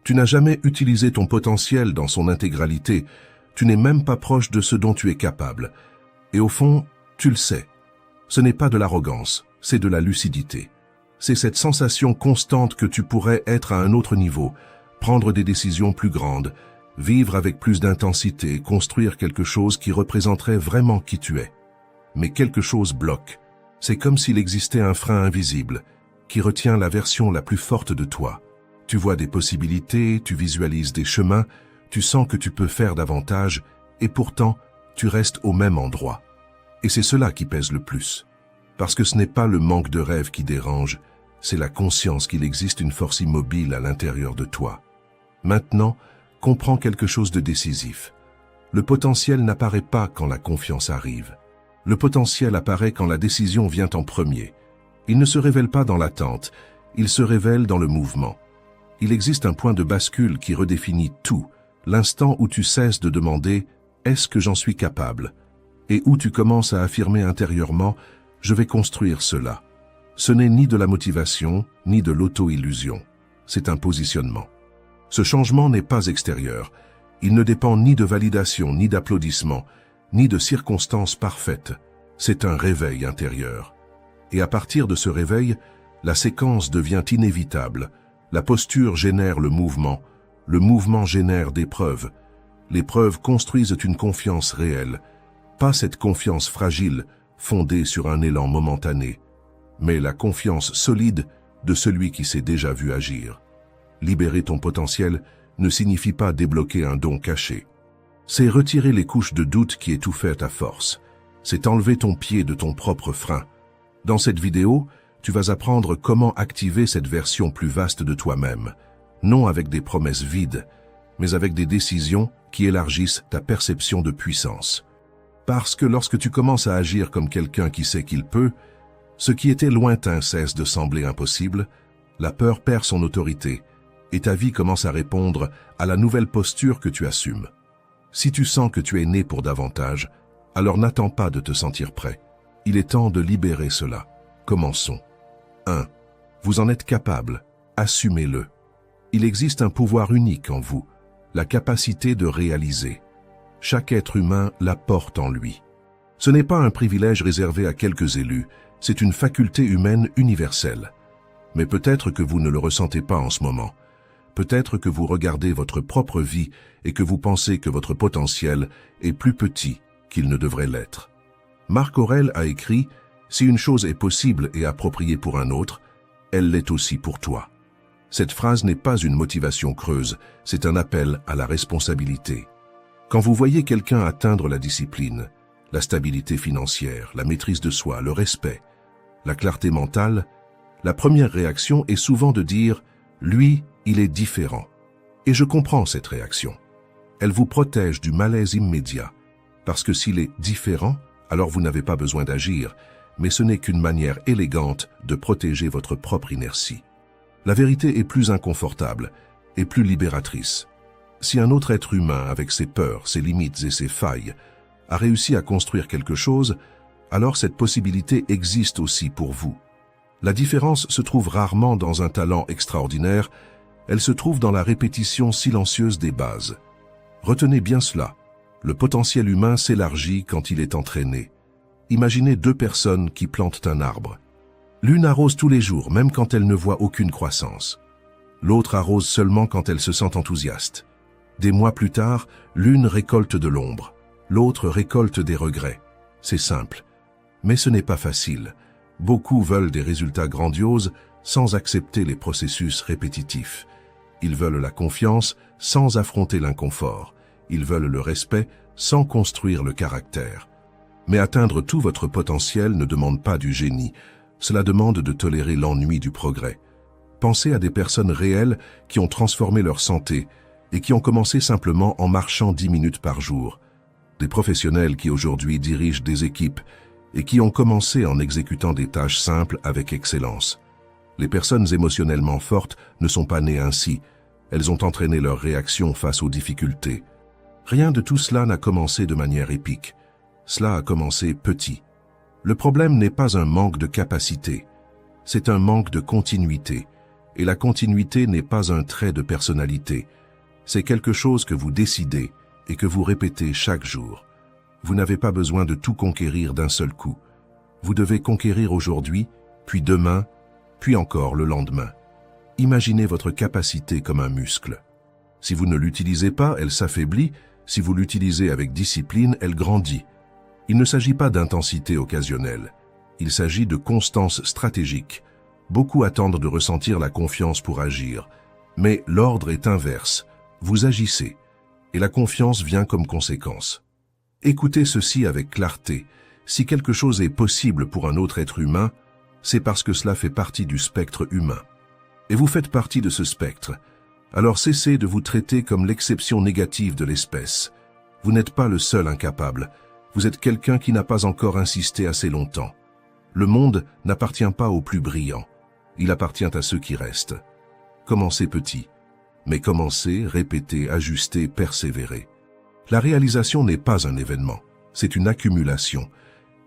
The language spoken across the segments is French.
Tu n'as jamais utilisé ton potentiel dans son intégralité, tu n'es même pas proche de ce dont tu es capable. Et au fond, tu le sais. Ce n'est pas de l'arrogance, c'est de la lucidité. C'est cette sensation constante que tu pourrais être à un autre niveau, prendre des décisions plus grandes, vivre avec plus d'intensité, construire quelque chose qui représenterait vraiment qui tu es. Mais quelque chose bloque. C'est comme s'il existait un frein invisible, qui retient la version la plus forte de toi. Tu vois des possibilités, tu visualises des chemins, tu sens que tu peux faire davantage, et pourtant, tu restes au même endroit. Et c'est cela qui pèse le plus. Parce que ce n'est pas le manque de rêve qui dérange, c'est la conscience qu'il existe une force immobile à l'intérieur de toi. Maintenant, comprends quelque chose de décisif. Le potentiel n'apparaît pas quand la confiance arrive. Le potentiel apparaît quand la décision vient en premier. Il ne se révèle pas dans l'attente, il se révèle dans le mouvement. Il existe un point de bascule qui redéfinit tout, l'instant où tu cesses de demander « Est-ce que j'en suis capable ?» et où tu commences à affirmer intérieurement « Je vais construire cela ». Ce n'est ni de la motivation, ni de l'auto-illusion. C'est un positionnement. Ce changement n'est pas extérieur. Il ne dépend ni de validation, ni d'applaudissements, ni de circonstances parfaites. C'est un réveil intérieur. Et à partir de ce réveil, la séquence devient inévitable. La posture génère le mouvement génère des preuves. Les preuves construisent une confiance réelle, pas cette confiance fragile, fondée sur un élan momentané, mais la confiance solide de celui qui s'est déjà vu agir. Libérer ton potentiel ne signifie pas débloquer un don caché. C'est retirer les couches de doute qui étouffaient ta force. C'est enlever ton pied de ton propre frein. Dans cette vidéo, tu vas apprendre comment activer cette version plus vaste de toi-même, non avec des promesses vides, mais avec des décisions qui élargissent ta perception de puissance. Parce que lorsque tu commences à agir comme quelqu'un qui sait qu'il peut, ce qui était lointain cesse de sembler impossible, la peur perd son autorité, et ta vie commence à répondre à la nouvelle posture que tu assumes. Si tu sens que tu es né pour davantage, alors n'attends pas de te sentir prêt. Il est temps de libérer cela. Commençons. 1. Vous en êtes capable. Assumez-le. Il existe un pouvoir unique en vous, la capacité de réaliser. Chaque être humain la porte en lui. Ce n'est pas un privilège réservé à quelques élus, c'est une faculté humaine universelle. Mais peut-être que vous ne le ressentez pas en ce moment. Peut-être que vous regardez votre propre vie et que vous pensez que votre potentiel est plus petit qu'il ne devrait l'être. Marc Aurèle a écrit « Si une chose est possible et appropriée pour un autre, elle l'est aussi pour toi ». Cette phrase n'est pas une motivation creuse, c'est un appel à la responsabilité. Quand vous voyez quelqu'un atteindre la discipline, la stabilité financière, la maîtrise de soi, le respect, la clarté mentale, la première réaction est souvent de dire « lui, il est différent ». Et je comprends cette réaction. Elle vous protège du malaise immédiat, parce que s'il est différent, alors vous n'avez pas besoin d'agir, mais ce n'est qu'une manière élégante de protéger votre propre inertie. La vérité est plus inconfortable et plus libératrice. Si un autre être humain, avec ses peurs, ses limites et ses failles, a réussi à construire quelque chose, alors cette possibilité existe aussi pour vous. La différence se trouve rarement dans un talent extraordinaire, elle se trouve dans la répétition silencieuse des bases. Retenez bien cela, le potentiel humain s'élargit quand il est entraîné. Imaginez deux personnes qui plantent un arbre. L'une arrose tous les jours, même quand elle ne voit aucune croissance. L'autre arrose seulement quand elle se sent enthousiaste. Des mois plus tard, l'une récolte de l'ombre, l'autre récolte des regrets. C'est simple. Mais ce n'est pas facile. Beaucoup veulent des résultats grandioses sans accepter les processus répétitifs. Ils veulent la confiance sans affronter l'inconfort. Ils veulent le respect sans construire le caractère. Mais atteindre tout votre potentiel ne demande pas du génie. Cela demande de tolérer l'ennui du progrès. Pensez à des personnes réelles qui ont transformé leur santé et qui ont commencé simplement en marchant 10 minutes par jour. Des professionnels qui aujourd'hui dirigent des équipes et qui ont commencé en exécutant des tâches simples avec excellence. Les personnes émotionnellement fortes ne sont pas nées ainsi. Elles ont entraîné leurs réactions face aux difficultés. Rien de tout cela n'a commencé de manière épique. Cela a commencé petit. Le problème n'est pas un manque de capacité, c'est un manque de continuité. Et la continuité n'est pas un trait de personnalité. C'est quelque chose que vous décidez et que vous répétez chaque jour. Vous n'avez pas besoin de tout conquérir d'un seul coup. Vous devez conquérir aujourd'hui, puis demain, puis encore le lendemain. Imaginez votre capacité comme un muscle. Si vous ne l'utilisez pas, elle s'affaiblit. Si vous l'utilisez avec discipline, elle grandit. Il ne s'agit pas d'intensité occasionnelle. Il s'agit de constance stratégique. Beaucoup attendent de ressentir la confiance pour agir. Mais l'ordre est inverse. Vous agissez. Et la confiance vient comme conséquence. Écoutez ceci avec clarté. Si quelque chose est possible pour un autre être humain, c'est parce que cela fait partie du spectre humain. Et vous faites partie de ce spectre. Alors cessez de vous traiter comme l'exception négative de l'espèce. Vous n'êtes pas le seul incapable. Vous êtes quelqu'un qui n'a pas encore insisté assez longtemps. Le monde n'appartient pas aux plus brillants. Il appartient à ceux qui restent. Commencez petit. Mais commencez, répétez, ajustez, persévérez. La réalisation n'est pas un événement, c'est une accumulation.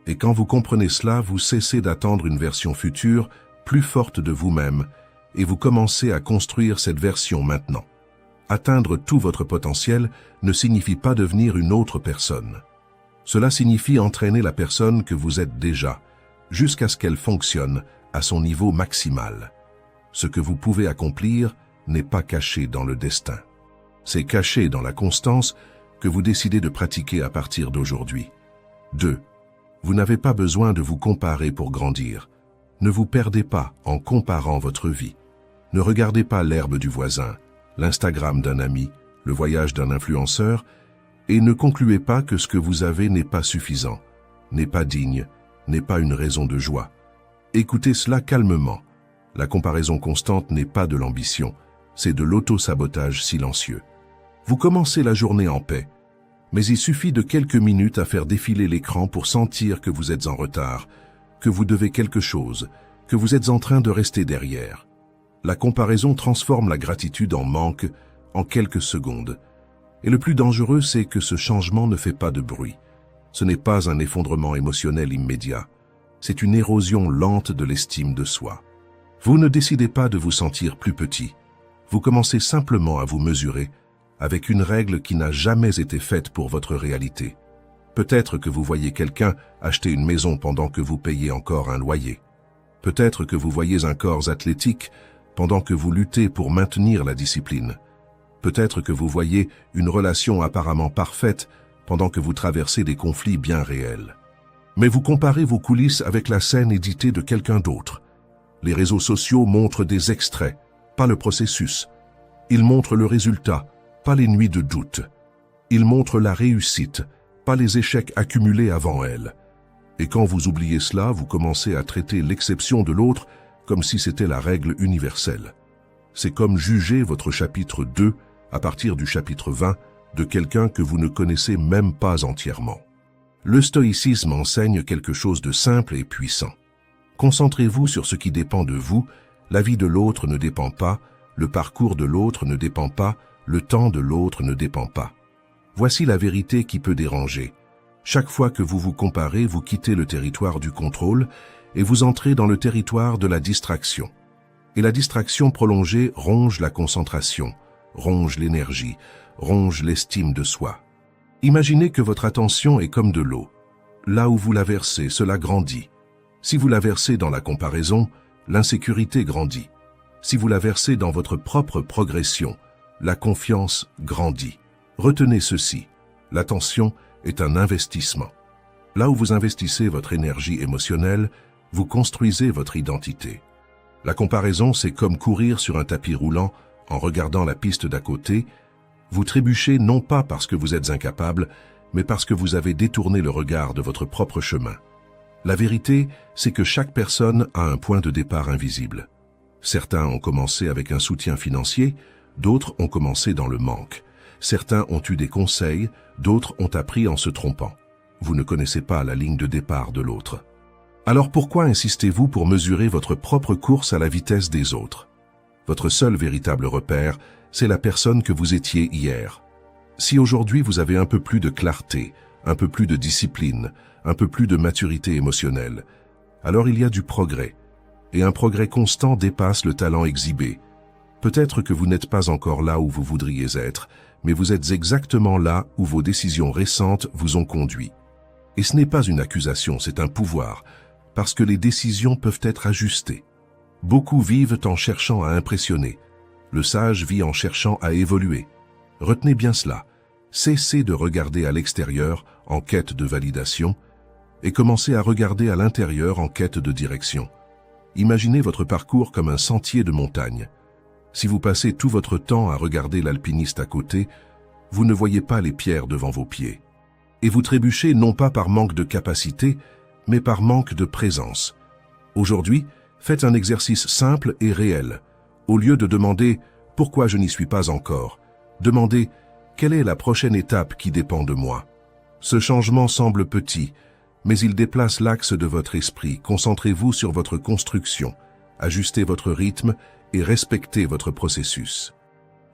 Et quand vous comprenez cela, vous cessez d'attendre une version future, plus forte de vous-même, et vous commencez à construire cette version maintenant. Atteindre tout votre potentiel ne signifie pas devenir une autre personne. Cela signifie entraîner la personne que vous êtes déjà, jusqu'à ce qu'elle fonctionne à son niveau maximal. Ce que vous pouvez accomplir n'est pas caché dans le destin. C'est caché dans la constance que vous décidez de pratiquer à partir d'aujourd'hui. 2. Vous n'avez pas besoin de vous comparer pour grandir. Ne vous perdez pas en comparant votre vie. Ne regardez pas l'herbe du voisin, l'Instagram d'un ami, le voyage d'un influenceur, et ne concluez pas que ce que vous avez n'est pas suffisant, n'est pas digne, n'est pas une raison de joie. Écoutez cela calmement. La comparaison constante n'est pas de l'ambition, c'est de l'auto-sabotage silencieux. Vous commencez la journée en paix, mais il suffit de quelques minutes à faire défiler l'écran pour sentir que vous êtes en retard, que vous devez quelque chose, que vous êtes en train de rester derrière. La comparaison transforme la gratitude en manque en quelques secondes. Et le plus dangereux, c'est que ce changement ne fait pas de bruit. Ce n'est pas un effondrement émotionnel immédiat. C'est une érosion lente de l'estime de soi. Vous ne décidez pas de vous sentir plus petit. Vous commencez simplement à vous mesurer avec une règle qui n'a jamais été faite pour votre réalité. Peut-être que vous voyez quelqu'un acheter une maison pendant que vous payez encore un loyer. Peut-être que vous voyez un corps athlétique pendant que vous luttez pour maintenir la discipline. Peut-être que vous voyez une relation apparemment parfaite pendant que vous traversez des conflits bien réels. Mais vous comparez vos coulisses avec la scène éditée de quelqu'un d'autre. Les réseaux sociaux montrent des extraits, pas le processus. Ils montrent le résultat, pas les nuits de doute. Ils montrent la réussite, pas les échecs accumulés avant elle. Et quand vous oubliez cela, vous commencez à traiter l'exception de l'autre comme si c'était la règle universelle. C'est comme juger votre chapitre 2 à partir du chapitre 20 de quelqu'un que vous ne connaissez même pas entièrement. Le stoïcisme enseigne quelque chose de simple et puissant. Concentrez-vous sur ce qui dépend de vous, la vie de l'autre ne dépend pas, le parcours de l'autre ne dépend pas, le temps de l'autre ne dépend pas. Voici la vérité qui peut déranger. Chaque fois que vous vous comparez, vous quittez le territoire du contrôle et vous entrez dans le territoire de la distraction. Et la distraction prolongée ronge la concentration, ronge l'énergie, ronge l'estime de soi. Imaginez que votre attention est comme de l'eau. Là où vous la versez, cela grandit. Si vous la versez dans la comparaison, l'insécurité grandit. Si vous la versez dans votre propre progression, la confiance grandit. Retenez ceci, l'attention est un investissement. Là où vous investissez votre énergie émotionnelle, vous construisez votre identité. La comparaison, c'est comme courir sur un tapis roulant en regardant la piste d'à côté. Vous trébuchez non pas parce que vous êtes incapable, mais parce que vous avez détourné le regard de votre propre chemin. La vérité, c'est que chaque personne a un point de départ invisible. Certains ont commencé avec un soutien financier, d'autres ont commencé dans le manque. Certains ont eu des conseils, d'autres ont appris en se trompant. Vous ne connaissez pas la ligne de départ de l'autre. Alors pourquoi insistez-vous pour mesurer votre propre course à la vitesse des autres? Votre seul véritable repère, c'est la personne que vous étiez hier. Si aujourd'hui vous avez un peu plus de clarté, un peu plus de discipline, un peu plus de maturité émotionnelle, alors il y a du progrès. et un progrès constant dépasse le talent exhibé. Peut-être que vous n'êtes pas encore là où vous voudriez être, mais vous êtes exactement là où vos décisions récentes vous ont conduit. Et ce n'est pas une accusation, c'est un pouvoir, parce que les décisions peuvent être ajustées. Beaucoup vivent en cherchant à impressionner. Le sage vit en cherchant à évoluer. Retenez bien cela. Cessez de regarder à l'extérieur en quête de validation et commencez à regarder à l'intérieur en quête de direction. Imaginez votre parcours comme un sentier de montagne. Si vous passez tout votre temps à regarder l'alpiniste à côté, vous ne voyez pas les pierres devant vos pieds. Et vous trébuchez non pas par manque de capacité, mais par manque de présence. Aujourd'hui, faites un exercice simple et réel. Au lieu de demander « Pourquoi je n'y suis pas encore ?», demandez « Quelle est la prochaine étape qui dépend de moi ?» Ce changement semble petit, mais il déplace l'axe de votre esprit. Concentrez-vous sur votre construction, ajustez votre rythme et respectez votre processus.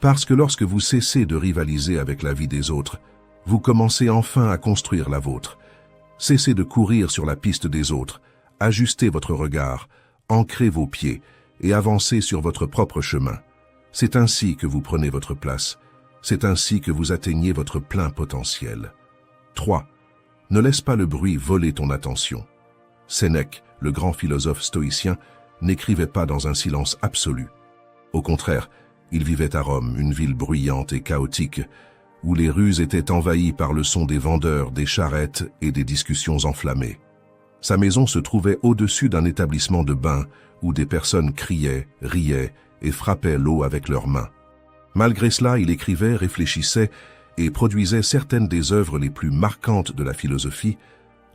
Parce que lorsque vous cessez de rivaliser avec la vie des autres, vous commencez enfin à construire la vôtre. Cessez de courir sur la piste des autres, ajustez votre regard, ancrez vos pieds et avancez sur votre propre chemin. C'est ainsi que vous prenez votre place. C'est ainsi que vous atteignez votre plein potentiel. 3. Ne laisse pas le bruit voler ton attention. Sénèque, le grand philosophe stoïcien, n'écrivait pas dans un silence absolu. Au contraire, il vivait à Rome, une ville bruyante et chaotique, où les rues étaient envahies par le son des vendeurs, des charrettes et des discussions enflammées. Sa maison se trouvait au-dessus d'un établissement de bain où des personnes criaient, riaient et frappaient l'eau avec leurs mains. Malgré cela, il écrivait, réfléchissait et produisait certaines des œuvres les plus marquantes de la philosophie.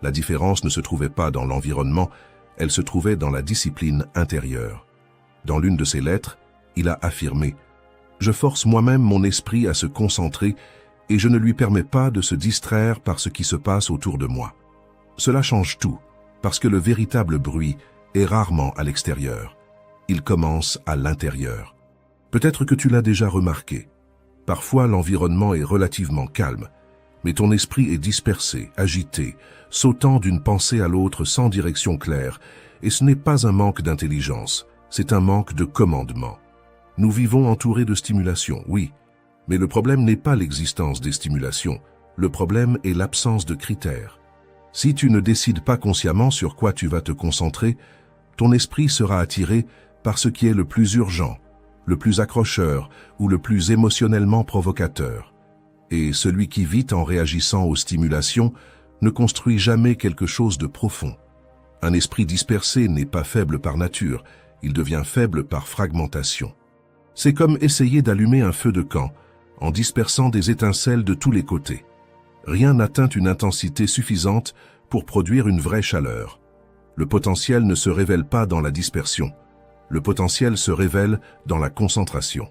La différence ne se trouvait pas dans l'environnement, elle se trouvait dans la discipline intérieure. Dans l'une de ses lettres, il a affirmé « Je force moi-même mon esprit à se concentrer et je ne lui permets pas de se distraire par ce qui se passe autour de moi. Cela change tout, parce que le véritable bruit est rarement à l'extérieur. Il commence à l'intérieur. Peut-être que tu l'as déjà remarqué. Parfois, l'environnement est relativement calme, mais ton esprit est dispersé, agité, sautant d'une pensée à l'autre sans direction claire, et ce n'est pas un manque d'intelligence, c'est un manque de commandement. Nous vivons entourés de stimulations, oui, mais le problème n'est pas l'existence des stimulations, le problème est l'absence de critères. Si tu ne décides pas consciemment sur quoi tu vas te concentrer, ton esprit sera attiré par ce qui est le plus urgent, le plus accrocheur ou le plus émotionnellement provocateur. Et celui qui vit en réagissant aux stimulations ne construit jamais quelque chose de profond. Un esprit dispersé n'est pas faible par nature, il devient faible par fragmentation. C'est comme essayer d'allumer un feu de camp, en dispersant des étincelles de tous les côtés. Rien n'atteint une intensité suffisante pour produire une vraie chaleur. Le potentiel ne se révèle pas dans la dispersion. Le potentiel se révèle dans la concentration.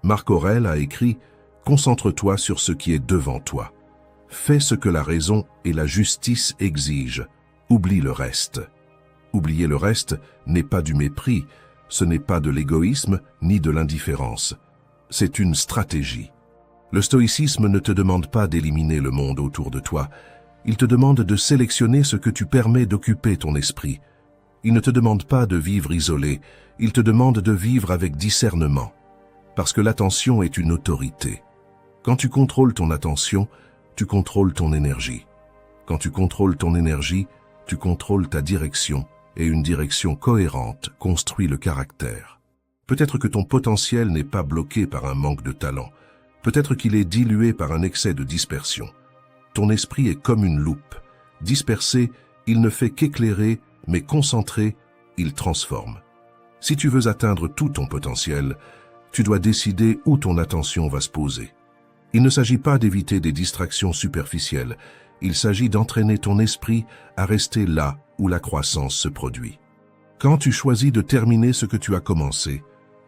Marc Aurèle a écrit « Concentre-toi sur ce qui est devant toi. Fais ce que la raison et la justice exigent. Oublie le reste. » Oublier le reste n'est pas du mépris, ce n'est pas de l'égoïsme ni de l'indifférence. C'est une stratégie. Le stoïcisme ne te demande pas d'éliminer le monde autour de toi. Il te demande de sélectionner ce que tu permets d'occuper ton esprit. Il ne te demande pas de vivre isolé, il te demande de vivre avec discernement. Parce que l'attention est une autorité. Quand tu contrôles ton attention, tu contrôles ton énergie. Quand tu contrôles ton énergie, tu contrôles ta direction, et une direction cohérente construit le caractère. Peut-être que ton potentiel n'est pas bloqué par un manque de talent. Peut-être qu'il est dilué par un excès de dispersion. Ton esprit est comme une loupe. Dispersé, il ne fait qu'éclairer, mais concentré, il transforme. Si tu veux atteindre tout ton potentiel, tu dois décider où ton attention va se poser. Il ne s'agit pas d'éviter des distractions superficielles, il s'agit d'entraîner ton esprit à rester là où la croissance se produit. Quand tu choisis de terminer ce que tu as commencé,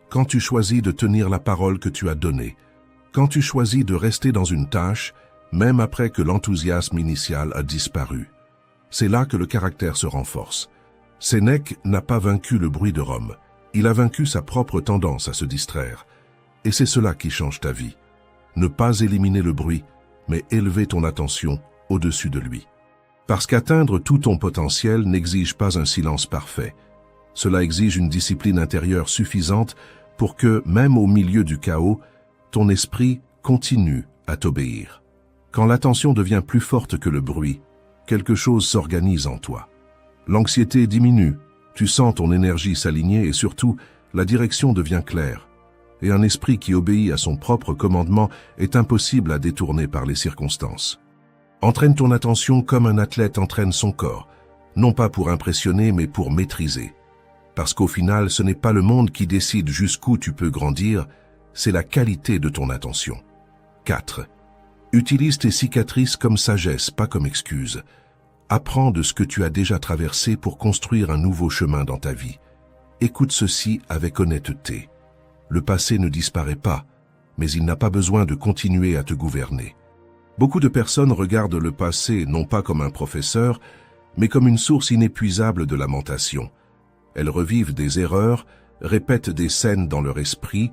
quand tu choisis de tenir la parole que tu as donnée, quand tu choisis de rester dans une tâche, même après que l'enthousiasme initial a disparu, c'est là que le caractère se renforce. Sénèque n'a pas vaincu le bruit de Rome, il a vaincu sa propre tendance à se distraire. Et c'est cela qui change ta vie. Ne pas éliminer le bruit, mais élever ton attention au-dessus de lui. Parce qu'atteindre tout ton potentiel n'exige pas un silence parfait. Cela exige une discipline intérieure suffisante pour que, même au milieu du chaos, ton esprit continue à t'obéir. Quand l'attention devient plus forte que le bruit, quelque chose s'organise en toi. L'anxiété diminue, tu sens ton énergie s'aligner et surtout, la direction devient claire. Et un esprit qui obéit à son propre commandement est impossible à détourner par les circonstances. Entraîne ton attention comme un athlète entraîne son corps, non pas pour impressionner mais pour maîtriser. Parce qu'au final, ce n'est pas le monde qui décide jusqu'où tu peux grandir, c'est la qualité de ton attention. 4. Utilise tes cicatrices comme sagesse, pas comme excuse. Apprends de ce que tu as déjà traversé pour construire un nouveau chemin dans ta vie. Écoute ceci avec honnêteté. Le passé ne disparaît pas, mais il n'a pas besoin de continuer à te gouverner. Beaucoup de personnes regardent le passé non pas comme un professeur, mais comme une source inépuisable de lamentation. Elles revivent des erreurs, répètent des scènes dans leur esprit,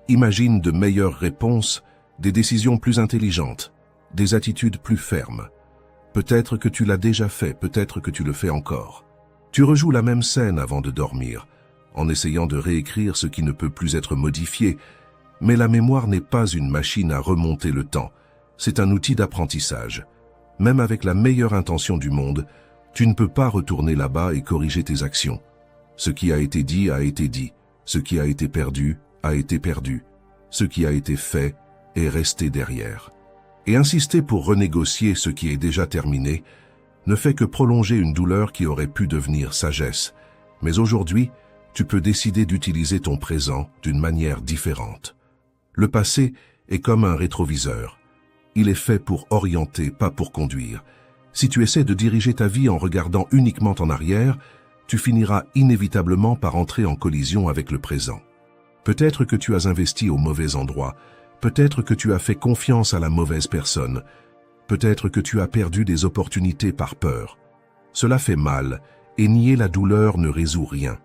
imaginent de meilleures réponses, des décisions plus intelligentes, des attitudes plus fermes. Peut-être que tu l'as déjà fait, peut-être que tu le fais encore. Tu rejoues la même scène avant de dormir, en essayant de réécrire ce qui ne peut plus être modifié, mais la mémoire n'est pas une machine à remonter le temps, c'est un outil d'apprentissage. Même avec la meilleure intention du monde, tu ne peux pas retourner là-bas et corriger tes actions. Ce qui a été dit a été dit, ce qui a été perdu a été perdu, ce qui a été fait est resté derrière. Et insister pour renégocier ce qui est déjà terminé ne fait que prolonger une douleur qui aurait pu devenir sagesse. Mais aujourd'hui, tu peux décider d'utiliser ton présent d'une manière différente. Le passé est comme un rétroviseur. Il est fait pour orienter, pas pour conduire. Si tu essaies de diriger ta vie en regardant uniquement en arrière, tu finiras inévitablement par entrer en collision avec le présent. Peut-être que tu as investi au mauvais endroit, peut-être que tu as fait confiance à la mauvaise personne, peut-être que tu as perdu des opportunités par peur. Cela fait mal, et nier la douleur ne résout rien.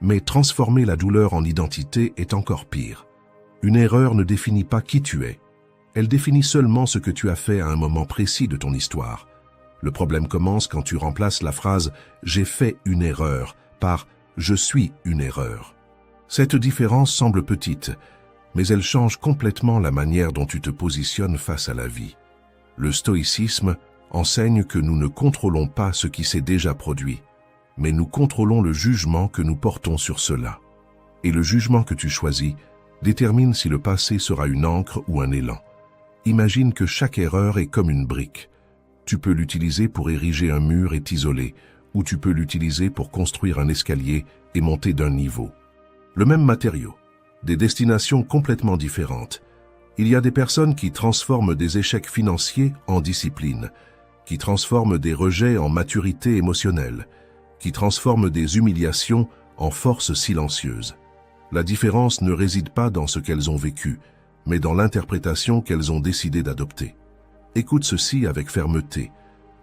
Mais transformer la douleur en identité est encore pire. Une erreur ne définit pas qui tu es. Elle définit seulement ce que tu as fait à un moment précis de ton histoire. Le problème commence quand tu remplaces la phrase « j'ai fait une erreur » par « je suis une erreur ». Cette différence semble petite, mais elle change complètement la manière dont tu te positionnes face à la vie. Le stoïcisme enseigne que nous ne contrôlons pas ce qui s'est déjà produit, mais nous contrôlons le jugement que nous portons sur cela. Et le jugement que tu choisis détermine si le passé sera une encre ou un élan. Imagine que chaque erreur est comme une brique. Tu peux l'utiliser pour ériger un mur et t'isoler, ou tu peux l'utiliser pour construire un escalier et monter d'un niveau. Le même matériau, des destinations complètement différentes. Il y a des personnes qui transforment des échecs financiers en discipline, qui transforment des rejets en maturité émotionnelle, qui transforment des humiliations en force silencieuse. La différence ne réside pas dans ce qu'elles ont vécu, mais dans l'interprétation qu'elles ont décidé d'adopter. Écoute ceci avec fermeté.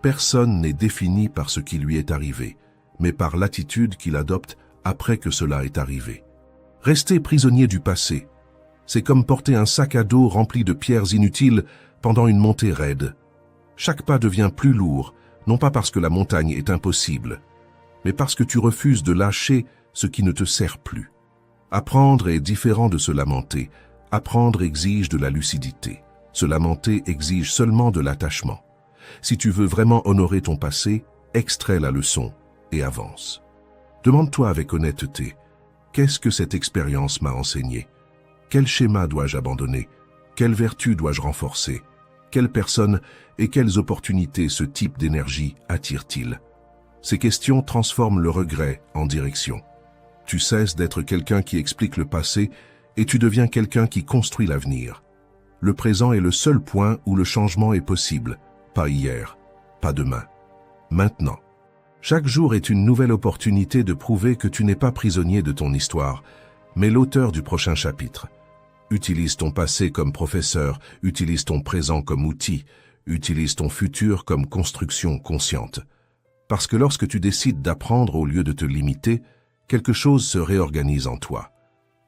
Personne n'est défini par ce qui lui est arrivé, mais par l'attitude qu'il adopte après que cela est arrivé. Rester prisonnier du passé, c'est comme porter un sac à dos rempli de pierres inutiles pendant une montée raide. Chaque pas devient plus lourd, non pas parce que la montagne est impossible, mais parce que tu refuses de lâcher ce qui ne te sert plus. Apprendre est différent de se lamenter. Apprendre exige de la lucidité. Se lamenter exige seulement de l'attachement. Si tu veux vraiment honorer ton passé, extrais la leçon et avance. Demande-toi avec honnêteté, qu'est-ce que cette expérience m'a enseigné? Quel schéma dois-je abandonner? Quelle vertu dois-je renforcer? Quelles personnes et quelles opportunités ce type d'énergie attire-t-il? Ces questions transforment le regret en direction. Tu cesses d'être quelqu'un qui explique le passé et tu deviens quelqu'un qui construit l'avenir. Le présent est le seul point où le changement est possible. Pas hier, pas demain. Maintenant. Chaque jour est une nouvelle opportunité de prouver que tu n'es pas prisonnier de ton histoire, mais l'auteur du prochain chapitre. Utilise ton passé comme professeur, utilise ton présent comme outil, utilise ton futur comme construction consciente. Parce que lorsque tu décides d'apprendre au lieu de te limiter, quelque chose se réorganise en toi.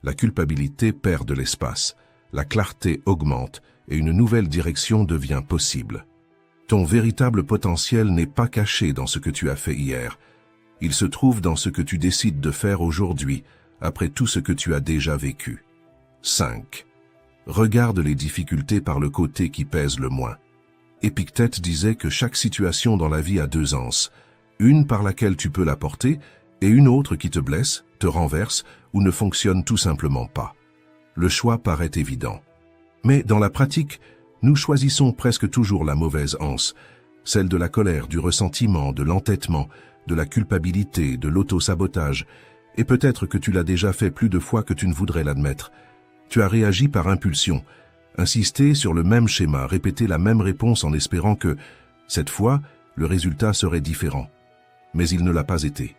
La culpabilité perd de l'espace, la clarté augmente et une nouvelle direction devient possible. Ton véritable potentiel n'est pas caché dans ce que tu as fait hier. Il se trouve dans ce que tu décides de faire aujourd'hui, après tout ce que tu as déjà vécu. 5. Regarde les difficultés par le côté qui pèse le moins. Épictète disait que chaque situation dans la vie a deux anses, une par laquelle tu peux la porter et une autre qui te blesse, te renverse ou ne fonctionne tout simplement pas. Le choix paraît évident. Mais dans la pratique, nous choisissons presque toujours la mauvaise anse, celle de la colère, du ressentiment, de l'entêtement, de la culpabilité, de l'auto-sabotage, et peut-être que tu l'as déjà fait plus de fois que tu ne voudrais l'admettre. Tu as réagi par impulsion, insisté sur le même schéma, répété la même réponse en espérant que, cette fois, le résultat serait différent. Mais il ne l'a pas été.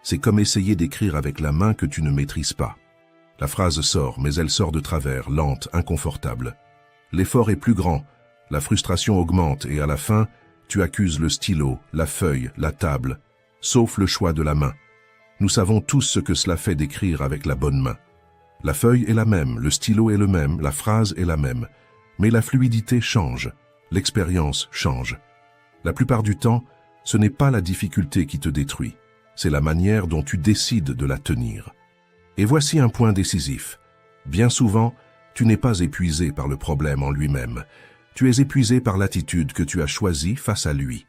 C'est comme essayer d'écrire avec la main que tu ne maîtrises pas. La phrase sort, mais elle sort de travers, lente, inconfortable. L'effort est plus grand, la frustration augmente et à la fin, tu accuses le stylo, la feuille, la table, sauf le choix de la main. Nous savons tous ce que cela fait d'écrire avec la bonne main. La feuille est la même, le stylo est le même, la phrase est la même, mais la fluidité change, l'expérience change. La plupart du temps, ce n'est pas la difficulté qui te détruit, c'est la manière dont tu décides de la tenir. Et voici un point décisif. Bien souvent, tu n'es pas épuisé par le problème en lui-même. Tu es épuisé par l'attitude que tu as choisie face à lui.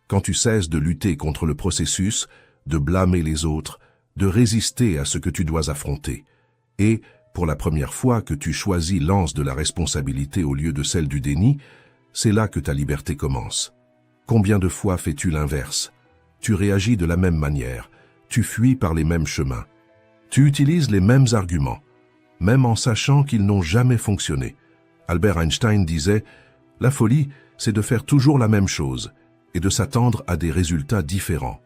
Quand tu cesses de lutter contre le processus, de blâmer les autres, de résister à ce que tu dois affronter. Et, pour la première fois que tu choisis l'anse de la responsabilité au lieu de celle du déni, c'est là que ta liberté commence. Combien de fois fais-tu l'inverse? Tu réagis de la même manière, tu fuis par les mêmes chemins. Tu utilises les mêmes arguments, même en sachant qu'ils n'ont jamais fonctionné. Albert Einstein disait « La folie, c'est de faire toujours la même chose et de s'attendre à des résultats différents.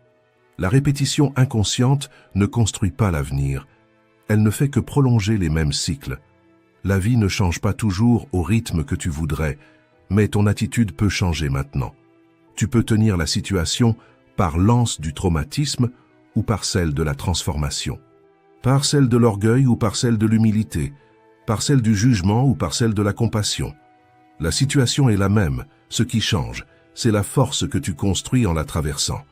La répétition inconsciente ne construit pas l'avenir, elle ne fait que prolonger les mêmes cycles. La vie ne change pas toujours au rythme que tu voudrais, mais ton attitude peut changer maintenant. Tu peux tenir la situation par l'anse du traumatisme ou par celle de la transformation. Par celle de l'orgueil ou par celle de l'humilité, par celle du jugement ou par celle de la compassion. La situation est la même, ce qui change, c'est la force que tu construis en la traversant.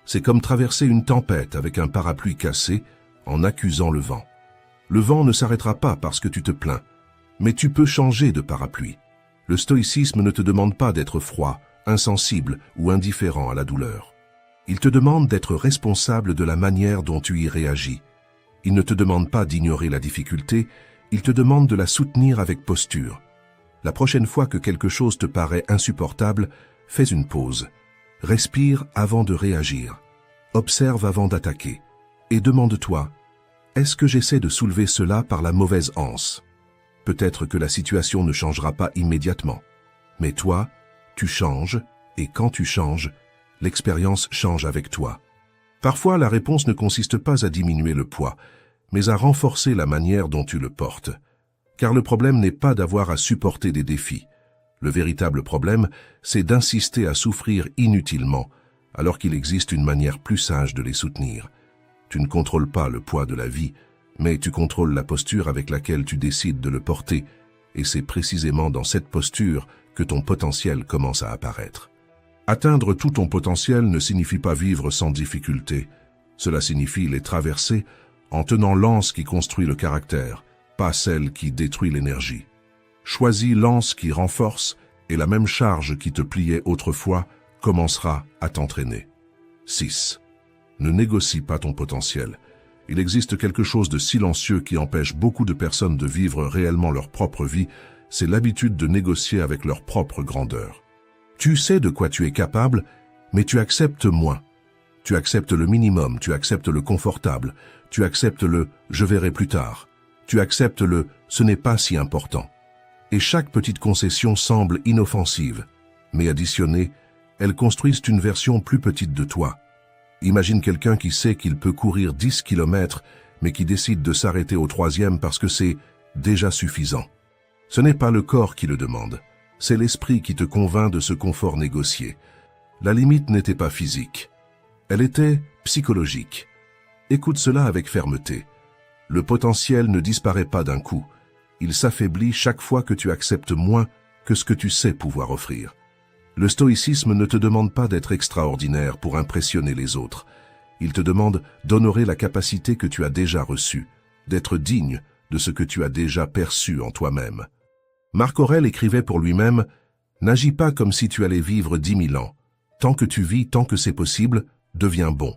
C'est comme traverser une tempête avec un parapluie cassé en accusant le vent. Le vent ne s'arrêtera pas parce que tu te plains, mais tu peux changer de parapluie. Le stoïcisme ne te demande pas d'être froid, insensible ou indifférent à la douleur. Il te demande d'être responsable de la manière dont tu y réagis. Il ne te demande pas d'ignorer la difficulté, il te demande de la soutenir avec posture. La prochaine fois que quelque chose te paraît insupportable, fais une pause. Respire avant de réagir. Observe avant d'attaquer. Et demande-toi, est-ce que j'essaie de soulever cela par la mauvaise anse? Peut-être que la situation ne changera pas immédiatement. Mais toi, tu changes, et quand tu changes, l'expérience change avec toi. Parfois, la réponse ne consiste pas à diminuer le poids, mais à renforcer la manière dont tu le portes. Car le problème n'est pas d'avoir à supporter des défis. Le véritable problème, c'est d'insister à souffrir inutilement, alors qu'il existe une manière plus sage de les soutenir. Tu ne contrôles pas le poids de la vie, mais tu contrôles la posture avec laquelle tu décides de le porter, et c'est précisément dans cette posture que ton potentiel commence à apparaître. Atteindre tout ton potentiel ne signifie pas vivre sans difficulté. Cela signifie les traverser en tenant l'anse qui construit le caractère, pas celle qui détruit l'énergie. Choisis l'anse qui renforce et la même charge qui te pliait autrefois commencera à t'entraîner. 6. Ne négocie pas ton potentiel. Il existe quelque chose de silencieux qui empêche beaucoup de personnes de vivre réellement leur propre vie, c'est l'habitude de négocier avec leur propre grandeur. Tu sais de quoi tu es capable, mais tu acceptes moins. Tu acceptes le minimum, tu acceptes le confortable, tu acceptes le « je verrai plus tard », tu acceptes le « ce n'est pas si important ». Et chaque petite concession semble inoffensive, mais additionnée, elles construisent une version plus petite de toi. Imagine quelqu'un qui sait qu'il peut courir 10 km, mais qui décide de s'arrêter au 3e parce que c'est déjà suffisant. Ce n'est pas le corps qui le demande, c'est l'esprit qui te convainc de ce confort négocié. La limite n'était pas physique, elle était psychologique. Écoute cela avec fermeté. Le potentiel ne disparaît pas d'un coup, il s'affaiblit chaque fois que tu acceptes moins que ce que tu sais pouvoir offrir. Le stoïcisme ne te demande pas d'être extraordinaire pour impressionner les autres. Il te demande d'honorer la capacité que tu as déjà reçue, d'être digne de ce que tu as déjà perçu en toi-même. Marc Aurèle écrivait pour lui-même « N'agis pas comme si tu allais vivre 10 000 ans. Tant que tu vis, tant que c'est possible, deviens bon. »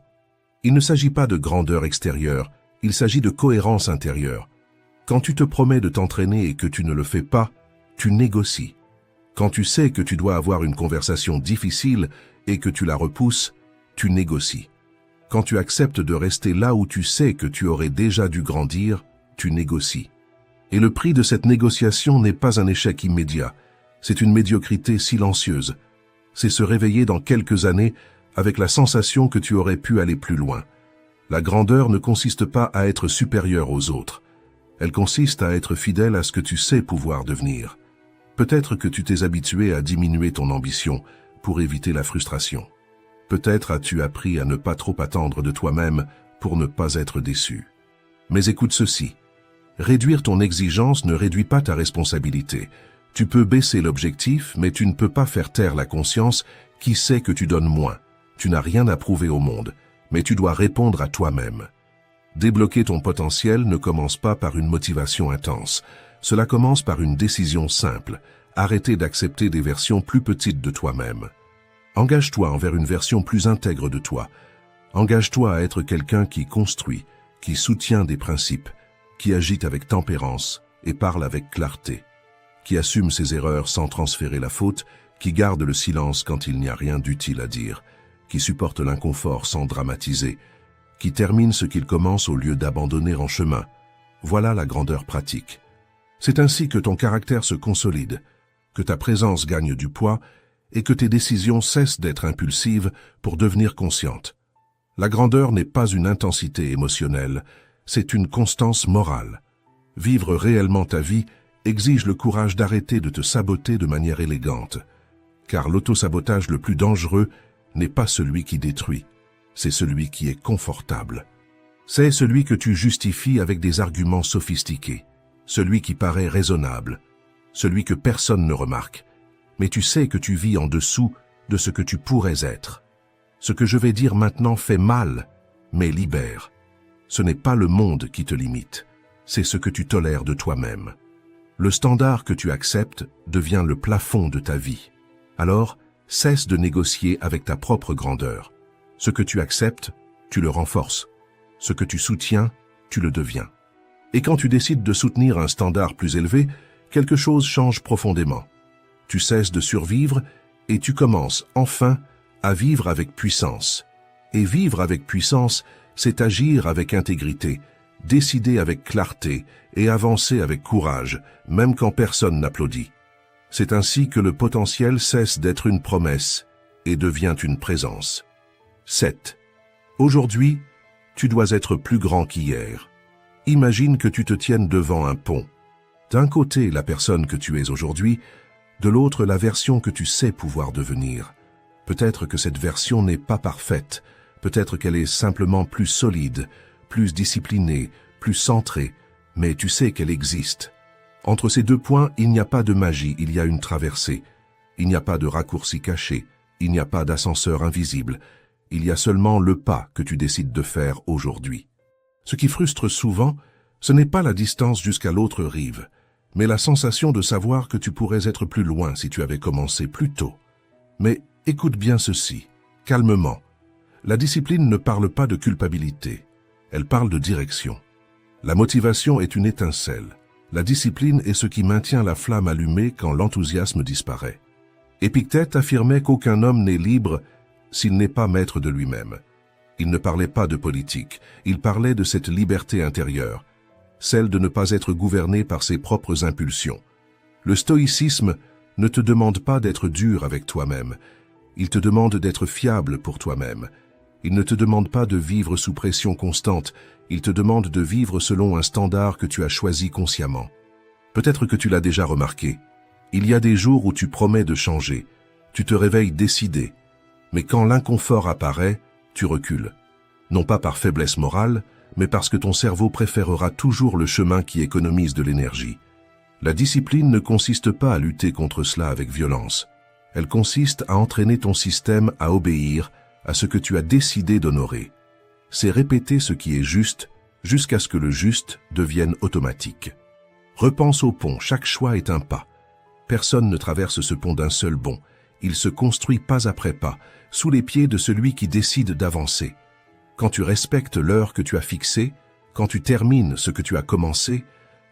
Il ne s'agit pas de grandeur extérieure, il s'agit de cohérence intérieure. Quand tu te promets de t'entraîner et que tu ne le fais pas, tu négocies. Quand tu sais que tu dois avoir une conversation difficile et que tu la repousses, tu négocies. Quand tu acceptes de rester là où tu sais que tu aurais déjà dû grandir, tu négocies. Et le prix de cette négociation n'est pas un échec immédiat, c'est une médiocrité silencieuse. C'est se réveiller dans quelques années avec la sensation que tu aurais pu aller plus loin. La grandeur ne consiste pas à être supérieur aux autres. Elle consiste à être fidèle à ce que tu sais pouvoir devenir. Peut-être que tu t'es habitué à diminuer ton ambition pour éviter la frustration. Peut-être as-tu appris à ne pas trop attendre de toi-même pour ne pas être déçu. Mais écoute ceci. Réduire ton exigence ne réduit pas ta responsabilité. Tu peux baisser l'objectif, mais tu ne peux pas faire taire la conscience qui sait que tu donnes moins. Tu n'as rien à prouver au monde, mais tu dois répondre à toi-même. Débloquer ton potentiel ne commence pas par une motivation intense. Cela commence par une décision simple. Arrêter d'accepter des versions plus petites de toi-même. Engage-toi envers une version plus intègre de toi. Engage-toi à être quelqu'un qui construit, qui soutient des principes, qui agit avec tempérance et parle avec clarté, qui assume ses erreurs sans transférer la faute, qui garde le silence quand il n'y a rien d'utile à dire, qui supporte l'inconfort sans dramatiser, qui termine ce qu'il commence au lieu d'abandonner en chemin. Voilà la grandeur pratique. C'est ainsi que ton caractère se consolide, que ta présence gagne du poids et que tes décisions cessent d'être impulsives pour devenir conscientes. La grandeur n'est pas une intensité émotionnelle, c'est une constance morale. Vivre réellement ta vie exige le courage d'arrêter de te saboter de manière élégante, car l'autosabotage le plus dangereux n'est pas celui qui détruit, c'est celui qui est confortable. C'est celui que tu justifies avec des arguments sophistiqués, celui qui paraît raisonnable, celui que personne ne remarque, mais tu sais que tu vis en dessous de ce que tu pourrais être. Ce que je vais dire maintenant fait mal, mais libère. Ce n'est pas le monde qui te limite, c'est ce que tu tolères de toi-même. Le standard que tu acceptes devient le plafond de ta vie. Alors, cesse de négocier avec ta propre grandeur. Ce que tu acceptes, tu le renforces. Ce que tu soutiens, tu le deviens. Et quand tu décides de soutenir un standard plus élevé, quelque chose change profondément. Tu cesses de survivre et tu commences, enfin, à vivre avec puissance. Et vivre avec puissance, c'est agir avec intégrité, décider avec clarté et avancer avec courage, même quand personne n'applaudit. C'est ainsi que le potentiel cesse d'être une promesse et devient une présence. 7. Aujourd'hui, tu dois être plus grand qu'hier. Imagine que tu te tiennes devant un pont. D'un côté, la personne que tu es aujourd'hui, de l'autre, la version que tu sais pouvoir devenir. Peut-être que cette version n'est pas parfaite, peut-être qu'elle est simplement plus solide, plus disciplinée, plus centrée, mais tu sais qu'elle existe. Entre ces deux points, il n'y a pas de magie, il y a une traversée. Il n'y a pas de raccourci caché, il n'y a pas d'ascenseur invisible. Il y a seulement le pas que tu décides de faire aujourd'hui. Ce qui frustre souvent, ce n'est pas la distance jusqu'à l'autre rive, mais la sensation de savoir que tu pourrais être plus loin si tu avais commencé plus tôt. Mais écoute bien ceci, calmement. La discipline ne parle pas de culpabilité, elle parle de direction. La motivation est une étincelle. La discipline est ce qui maintient la flamme allumée quand l'enthousiasme disparaît. Épictète affirmait qu'aucun homme n'est libre s'il n'est pas maître de lui-même. Il ne parlait pas de politique, il parlait de cette liberté intérieure, celle de ne pas être gouverné par ses propres impulsions. Le stoïcisme ne te demande pas d'être dur avec toi-même, il te demande d'être fiable pour toi-même. Il ne te demande pas de vivre sous pression constante, il te demande de vivre selon un standard que tu as choisi consciemment. Peut-être que tu l'as déjà remarqué. Il y a des jours où tu promets de changer, tu te réveilles décidé, mais quand l'inconfort apparaît, tu recules. Non pas par faiblesse morale, mais parce que ton cerveau préférera toujours le chemin qui économise de l'énergie. La discipline ne consiste pas à lutter contre cela avec violence. Elle consiste à entraîner ton système à obéir à ce que tu as décidé d'honorer. c'est répéter ce qui est juste jusqu'à ce que le juste devienne automatique. Repense au pont, chaque choix est un pas. Personne ne traverse ce pont d'un seul bond. Il se construit pas après pas, sous les pieds de celui qui décide d'avancer. Quand tu respectes l'heure que tu as fixée, quand tu termines ce que tu as commencé,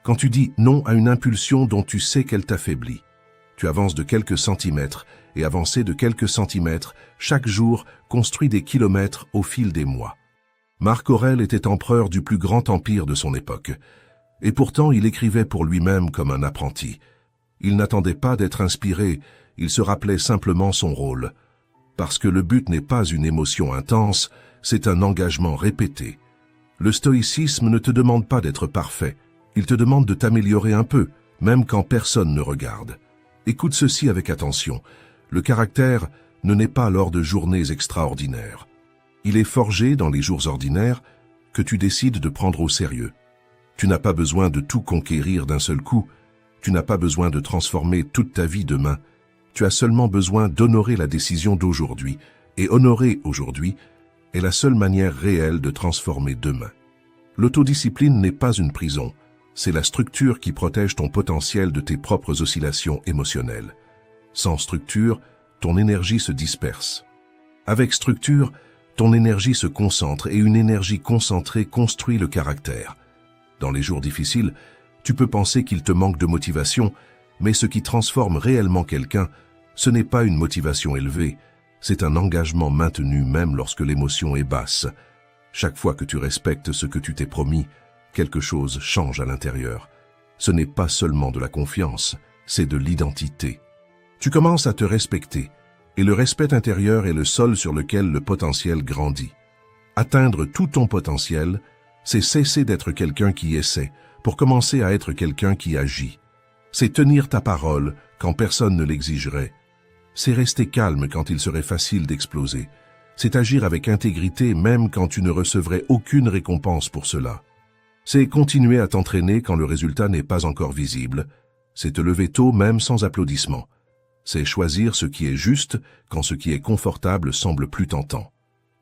quand tu dis non à une impulsion dont tu sais qu'elle t'affaiblit, tu avances de quelques centimètres, et avancer de quelques centimètres, chaque jour, construit des kilomètres au fil des mois. Marc Aurèle était empereur du plus grand empire de son époque. Et pourtant, il écrivait pour lui-même comme un apprenti. Il n'attendait pas d'être inspiré, il se rappelait simplement son rôle. Parce que le but n'est pas une émotion intense, c'est un engagement répété. Le stoïcisme ne te demande pas d'être parfait, il te demande de t'améliorer un peu, même quand personne ne regarde. Écoute ceci avec attention. Le caractère ne naît pas lors de journées extraordinaires. Il est forgé dans les jours ordinaires que tu décides de prendre au sérieux. Tu n'as pas besoin de tout conquérir d'un seul coup. Tu n'as pas besoin de transformer toute ta vie demain. Tu as seulement besoin d'honorer la décision d'aujourd'hui. Et honorer aujourd'hui est la seule manière réelle de transformer demain. L'autodiscipline n'est pas une prison. C'est la structure qui protège ton potentiel de tes propres oscillations émotionnelles. Sans structure, ton énergie se disperse. Avec structure, ton énergie se concentre et une énergie concentrée construit le caractère. Dans les jours difficiles, tu peux penser qu'il te manque de motivation, mais ce qui transforme réellement quelqu'un, ce n'est pas une motivation élevée, c'est un engagement maintenu même lorsque l'émotion est basse. Chaque fois que tu respectes ce que tu t'es promis, quelque chose change à l'intérieur. Ce n'est pas seulement de la confiance, c'est de l'identité. Tu commences à te respecter, et le respect intérieur est le sol sur lequel le potentiel grandit. Atteindre tout ton potentiel, c'est cesser d'être quelqu'un qui essaie, pour commencer à être quelqu'un qui agit. C'est tenir ta parole quand personne ne l'exigerait. C'est rester calme quand il serait facile d'exploser. C'est agir avec intégrité même quand tu ne recevrais aucune récompense pour cela. C'est continuer à t'entraîner quand le résultat n'est pas encore visible. C'est te lever tôt même sans applaudissements. C'est choisir ce qui est juste quand ce qui est confortable semble plus tentant.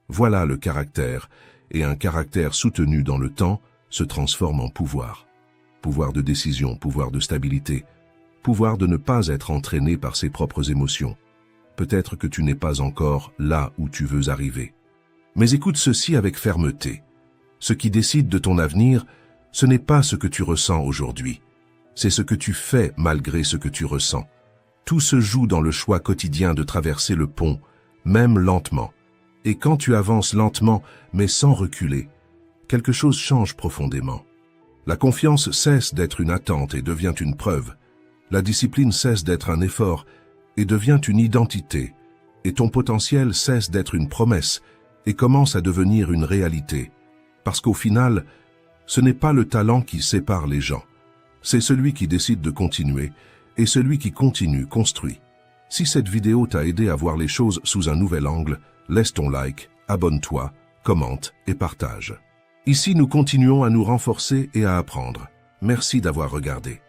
Voilà le caractère, et un caractère soutenu dans le temps se transforme en pouvoir. Pouvoir de décision, pouvoir de stabilité, pouvoir de ne pas être entraîné par ses propres émotions. Peut-être que tu n'es pas encore là où tu veux arriver. Mais écoute ceci avec fermeté. Ce qui décide de ton avenir, ce n'est pas ce que tu ressens aujourd'hui. C'est ce que tu fais malgré ce que tu ressens. Tout se joue dans le choix quotidien de traverser le pont, même lentement. Et quand tu avances lentement, mais sans reculer, quelque chose change profondément. La confiance cesse d'être une attente et devient une preuve. La discipline cesse d'être un effort et devient une identité. Et ton potentiel cesse d'être une promesse et commence à devenir une réalité. Parce qu'au final, ce n'est pas le talent qui sépare les gens. C'est celui qui décide de continuer et celui qui continue construit. Si cette vidéo t'a aidé à voir les choses sous un nouvel angle, laisse ton like, abonne-toi, commente et partage. Ici, nous continuons à nous renforcer et à apprendre. Merci d'avoir regardé.